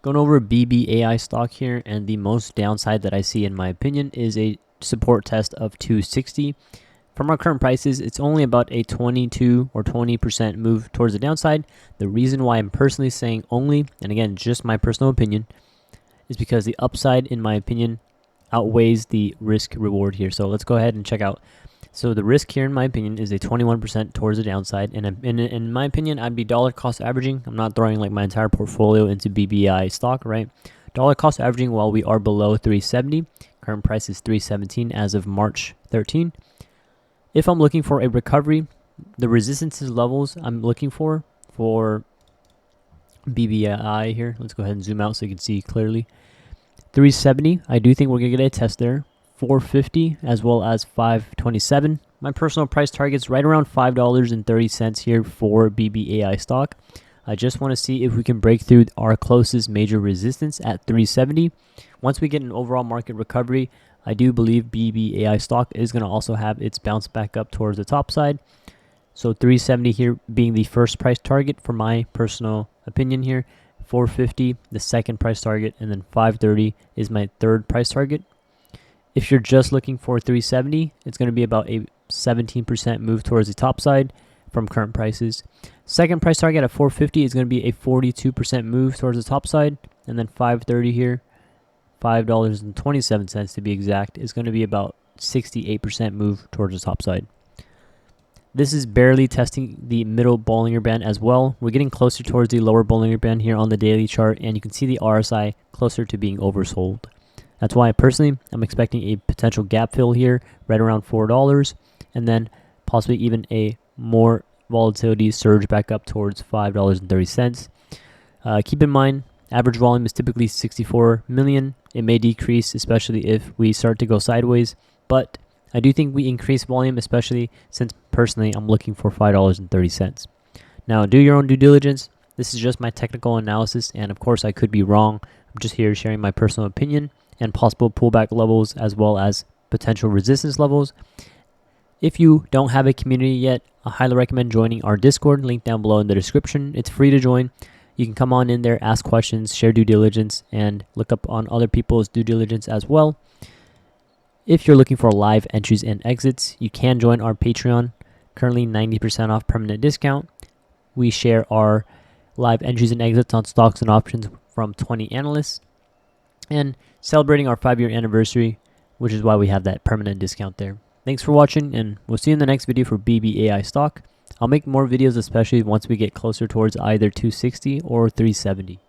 Going over BBAI stock here, and the most downside that I see in my opinion is a support test of 260. From our current prices, it's only about a 22 or 20% move towards the downside. The reason why I'm personally saying only, and again, just my personal opinion, is because the upside, in my opinion, outweighs the risk reward here. So let's go ahead and check out. So the risk here, in my opinion, is a 21% towards the downside. And in my opinion, I'd be dollar cost averaging. I'm not throwing like my entire portfolio into BBI stock, right? Dollar cost averaging while we are below 370. Current price is 317 as of March 13. If I'm looking for a recovery, the resistance levels I'm looking for BBAI here. Let's go ahead and zoom out so you can see clearly. 370, I do think we're going to get a test there. 450 as well as 527. My personal price target's right around $5.30 here for BBAI stock. I just want to see if we can break through our closest major resistance at 370. Once we get an overall market recovery, I do believe BBAI stock is going to also have its bounce back up towards the top side. So 370 here being the first price target for my personal opinion here. 450, the second price target, and then 530 is my third price target. If you're just looking for 370, it's going to be about a 17% move towards the top side from current prices. Second price target at 450 is going to be a 42% move towards the top side, and then 530 here, $5.27 to be exact, is going to be about 68% move towards the top side. This is barely testing the middle Bollinger Band as well. We're getting closer towards the lower Bollinger Band here on the daily chart, and you can see the RSI closer to being oversold. That's why personally, I'm expecting a potential gap fill here right around $4, and then possibly even a more volatility surge back up towards $5.30. Keep in mind, average volume is typically 64 million. It may decrease, especially if we start to go sideways, but I do think we increase volume, especially since personally I'm looking for $5.30. Now, do your own due diligence. This is just my technical analysis, and of course I could be wrong. I'm just here sharing my personal opinion and possible pullback levels as well as potential resistance levels. If you don't have a community yet, I highly recommend joining our Discord, link down below in the description. It's free to join. You can come on in there, ask questions, share due diligence, and look up on other people's due diligence as well. If you're looking for live entries and exits, you can join our Patreon. Currently 90% off permanent discount. We share our live entries and exits on stocks and options from 20 analysts. And celebrating our 5-year anniversary, which is why we have that permanent discount there. Thanks for watching, and we'll see you in the next video for BBAI stock. I'll make more videos, especially once we get closer towards either 260 or 370.